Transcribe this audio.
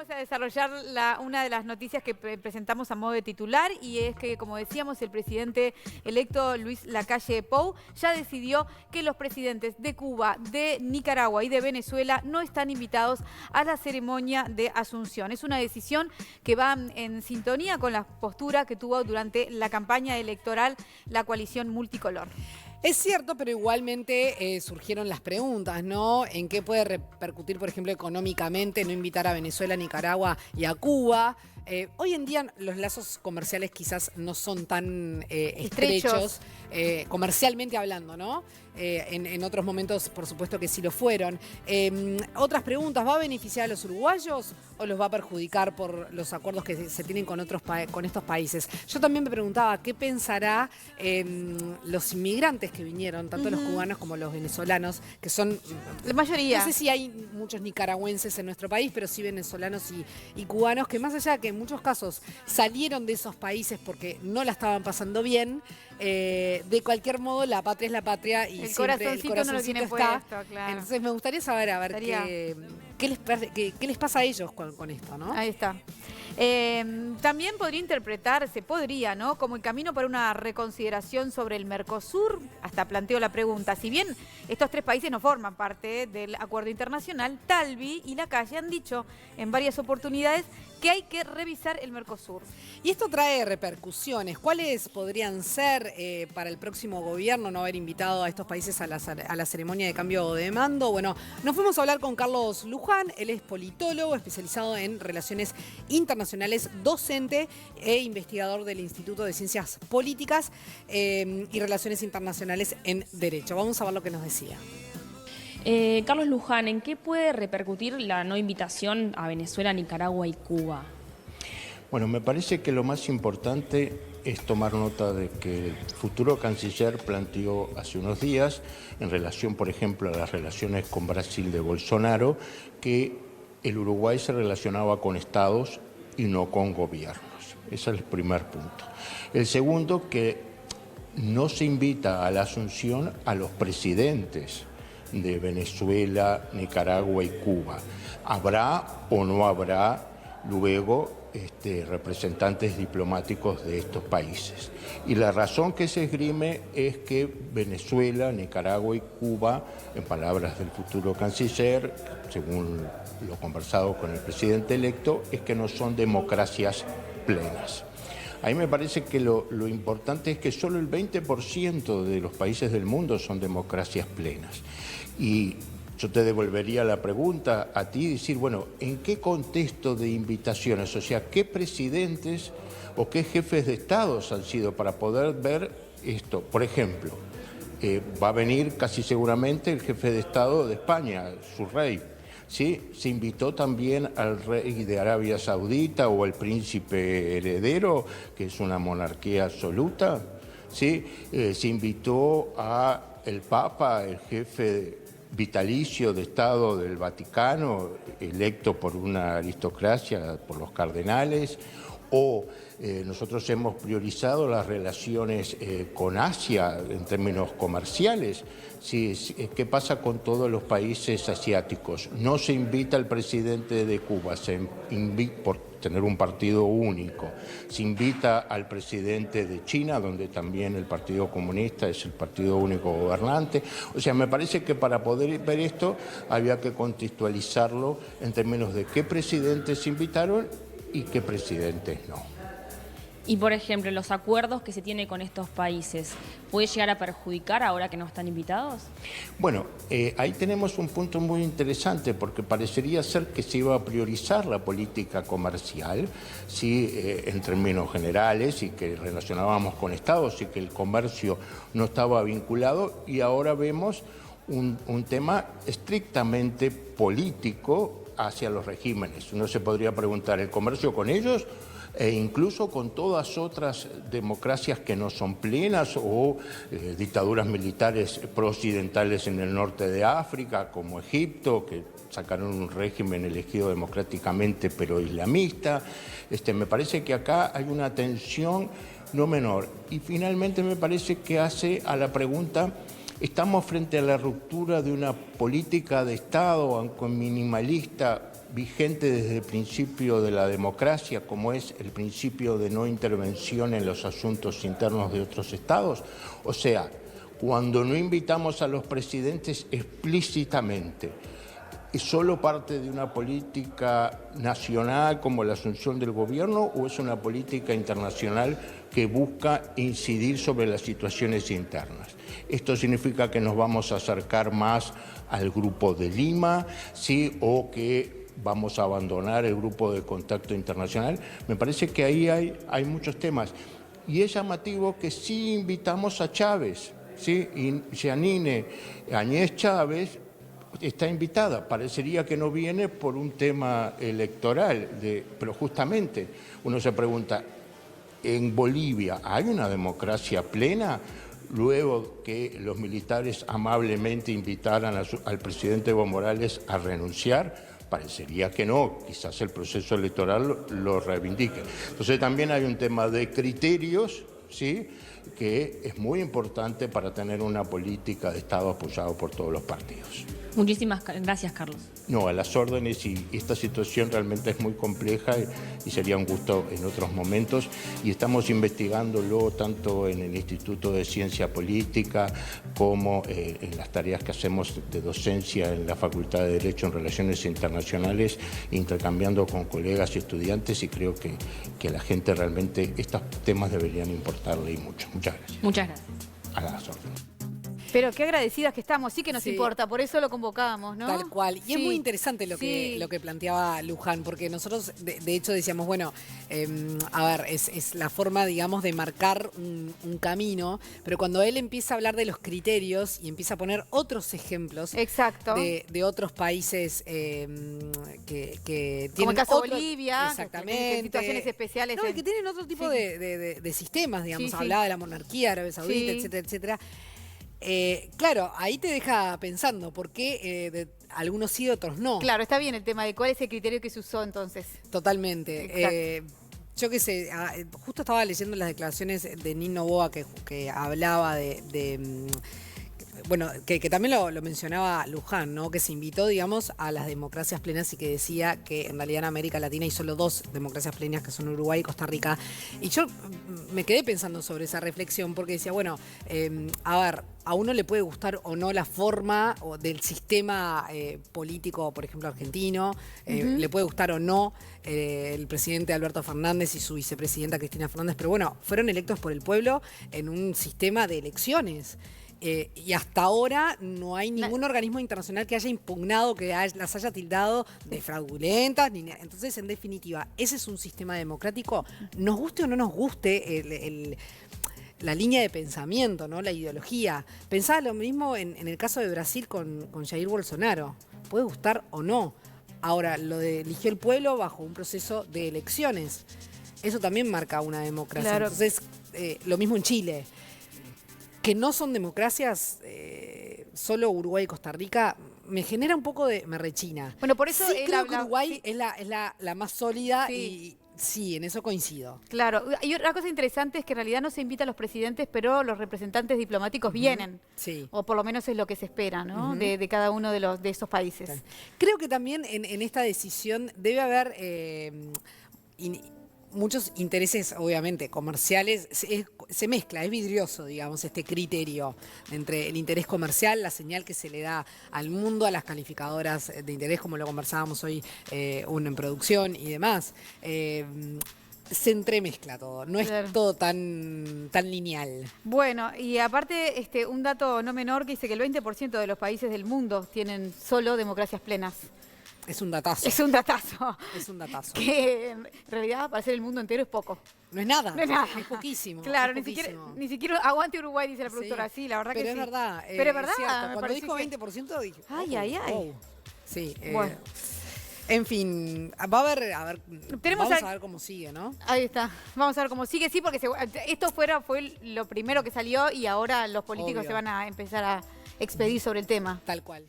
Vamos a desarrollar una de las noticias que presentamos a modo de titular, y es que, como decíamos, el presidente electo Luis Lacalle Pou ya decidió que los presidentes de Cuba, de Nicaragua y de Venezuela no están invitados a la ceremonia de Asunción. Es una decisión que va en sintonía con la postura que tuvo durante la campaña electoral la coalición multicolor. Es cierto, pero igualmente surgieron las preguntas, ¿no? ¿En qué puede repercutir, por ejemplo, económicamente no invitar a Venezuela, Nicaragua y a Cuba? Hoy en día los lazos comerciales quizás no son tan estrechos, comercialmente hablando, ¿no? En otros momentos, por supuesto que sí lo fueron. Otras preguntas, ¿va a beneficiar a los uruguayos o los va a perjudicar por los acuerdos que se tienen con estos países? Yo también me preguntaba, ¿qué pensará los inmigrantes que vinieron, tanto los cubanos como los venezolanos, que son la mayoría? No sé si hay muchos nicaragüenses en nuestro país, pero sí venezolanos y cubanos, que más allá de que en muchos casos salieron de esos países porque no la estaban pasando bien, de cualquier modo la patria es la patria y el siempre corazoncito no lo tiene está. puesto, claro. Entonces me gustaría saber, qué les pasa a ellos con esto, ¿no? Ahí está. También podría interpretarse, ¿no?, como el camino para una reconsideración sobre el Mercosur. Hasta planteo la pregunta. Si bien estos tres países no forman parte del acuerdo internacional, Talvi y Lacalle han dicho en varias oportunidades que hay que revisar el Mercosur. Y esto trae repercusiones. ¿Cuáles podrían ser para el próximo gobierno no haber invitado a estos países a la ceremonia de cambio de mando? Bueno, nos fuimos a hablar con Carlos Luján. Él es politólogo especializado en relaciones internacionales, docente e investigador del Instituto de Ciencias Políticas y Relaciones Internacionales en Derecho. Vamos a ver lo que nos decía. Carlos Luján, ¿en qué puede repercutir la no invitación a Venezuela, Nicaragua y Cuba? Bueno, me parece que lo más importante es tomar nota de que el futuro canciller planteó hace unos días, en relación, por ejemplo, a las relaciones con Brasil de Bolsonaro, que el Uruguay se relacionaba con estados y no con gobiernos. Ese es el primer punto. El segundo, que no se invita a la Asunción a los presidentes de Venezuela, Nicaragua y Cuba. ¿Habrá o no habrá luego representantes diplomáticos de estos países? Y la razón que se esgrime es que Venezuela, Nicaragua y Cuba, en palabras del futuro canciller, según lo conversado con el presidente electo, es que no son democracias plenas. A mí me parece que lo importante es que solo el 20% de los países del mundo son democracias plenas. Y yo te devolvería la pregunta a ti y decir, bueno, ¿en qué contexto de invitaciones? O sea, ¿qué presidentes o qué jefes de estados han sido para poder ver esto? Por ejemplo, va a venir casi seguramente el jefe de estado de España, su rey. ¿Sí? Se invitó también al rey de Arabia Saudita o al príncipe heredero, que es una monarquía absoluta. ¿Sí? Se invitó al Papa, el jefe vitalicio de Estado del Vaticano, electo por una aristocracia, por los cardenales, o nosotros hemos priorizado las relaciones con Asia en términos comerciales. Sí, ¿qué pasa con todos los países asiáticos? No se invita al presidente de Cuba, por tener un partido único. Se invita al presidente de China, donde también el Partido Comunista es el partido único gobernante. O sea, me parece que para poder ver esto había que contextualizarlo en términos de qué presidentes se invitaron y qué presidentes no. Y, por ejemplo, los acuerdos que se tienen con estos países, ¿puede llegar a perjudicar ahora que no están invitados? Bueno, ahí tenemos un punto muy interesante, porque parecería ser que se iba a priorizar la política comercial, ¿sí? En términos generales, y que relacionábamos con estados y que el comercio no estaba vinculado, y ahora vemos un tema estrictamente político hacia los regímenes. Uno se podría preguntar, ¿el comercio con ellos? E incluso con todas otras democracias que no son plenas o dictaduras militares pro-occidentales en el norte de África, como Egipto, que sacaron un régimen elegido democráticamente pero islamista. Me parece que acá hay una tensión no menor. Y finalmente me parece que hace a la pregunta, ¿estamos frente a la ruptura de una política de Estado, aunque minimalista, vigente desde el principio de la democracia, como es el principio de no intervención en los asuntos internos de otros estados. O sea, cuando no invitamos a los presidentes explícitamente, ¿es solo parte de una política nacional como la asunción del gobierno o es una política internacional que busca incidir sobre las situaciones internas? Esto significa que nos vamos a acercar más al Grupo de Lima, ¿sí? O que vamos a abandonar el Grupo de Contacto Internacional. Me parece que ahí hay muchos temas. Y es llamativo que sí invitamos a Chávez, ¿sí? Y Jeanine Áñez Chávez está invitada. Parecería que no viene por un tema electoral, pero justamente uno se pregunta, ¿en Bolivia hay una democracia plena? Luego que los militares amablemente invitaran al presidente Evo Morales a renunciar, parecería que no, quizás el proceso electoral lo reivindique. Entonces también hay un tema de criterios, ¿sí?, que es muy importante para tener una política de Estado apoyado por todos los partidos. Muchísimas gracias, Carlos. No, a las órdenes, y esta situación realmente es muy compleja y sería un gusto en otros momentos. Y estamos investigándolo tanto en el Instituto de Ciencia Política como en las tareas que hacemos de docencia en la Facultad de Derecho en Relaciones Internacionales, intercambiando con colegas y estudiantes, y creo que a la gente realmente estos temas deberían importarle y mucho. Muchas gracias. Muchas gracias. A las órdenes. Pero qué agradecidas que estamos, sí que nos Sí. importa, por eso lo convocábamos, ¿no? Tal cual. Y Sí. es muy interesante lo Sí. que planteaba Luján, porque nosotros de hecho decíamos, bueno, a ver, es la forma, digamos, de marcar un camino, pero cuando él empieza a hablar de los criterios y empieza a poner otros ejemplos Exacto. de otros países que tienen Como el caso otro- Bolivia, exactamente, que en situaciones especiales. No, y que tienen otro tipo Sí. de sistemas, digamos, Sí, sí. hablaba de la monarquía, Arabia Saudita, Sí. etcétera, etcétera. Claro, ahí te deja pensando por qué algunos sí, otros no. Claro, está bien el tema de cuál es el criterio que se usó entonces. Totalmente. Exacto. Yo qué sé, justo estaba leyendo las declaraciones de Nino Boa que hablaba bueno, que también lo mencionaba Luján, ¿no? Que se invitó, digamos, a las democracias plenas y que decía que en realidad en América Latina hay solo 2 democracias plenas, que son Uruguay y Costa Rica. Y yo me quedé pensando sobre esa reflexión porque decía, bueno, a ver, a uno le puede gustar o no la forma del sistema político, por ejemplo, argentino, le puede gustar o no el presidente Alberto Fernández y su vicepresidenta Cristina Fernández, pero bueno, fueron electos por el pueblo en un sistema de elecciones. Y hasta ahora no hay ningún organismo internacional que haya impugnado, que las haya tildado de fraudulentas. Entonces, en definitiva, ese es un sistema democrático. Nos guste o no nos guste la línea de pensamiento, ¿no? La ideología. Pensaba lo mismo en el caso de Brasil con Jair Bolsonaro. Puede gustar o no. Ahora, eligió el pueblo bajo un proceso de elecciones. Eso también marca una democracia. Claro. Entonces, lo mismo en Chile. Que no son democracias, solo Uruguay y Costa Rica, me genera un poco me rechina. Bueno, por eso sí, él creo que habla- Uruguay sí. es la más sólida Sí. y sí, en eso coincido. Claro, y otra cosa interesante es que en realidad no se invita a los presidentes, pero los representantes diplomáticos vienen. Sí. O por lo menos es lo que se espera, ¿no? De cada uno de esos países. Creo que también en esta decisión debe haber muchos intereses, obviamente, comerciales. Se mezcla, es vidrioso, digamos, este criterio entre el interés comercial, la señal que se le da al mundo, a las calificadoras de interés, como lo conversábamos hoy, uno en producción y demás. Se entremezcla todo, no Claro. es todo tan lineal. Bueno, y aparte, un dato no menor que dice que el 20% de los países del mundo tienen solo democracias plenas. Es un datazo. Es un datazo. Es un datazo. Que en realidad para ser el mundo entero es poco. No es nada. No es nada. Es poquísimo. Claro, es ni siquiera aguante Uruguay, dice la productora. Sí, la verdad pero que es sí. verdad. Pero es verdad. cierto. me Cuando parece dijo que- 20% dije. Ay, ay, ay. wow. Sí. Bueno. En fin, va a haber, Tenemos vamos al- a ver cómo sigue, ¿no? Ahí está. Vamos a ver cómo sigue. Sí, porque esto fue lo primero que salió y ahora los políticos Obvio. se van a empezar a expedir sobre el tema. Tal cual.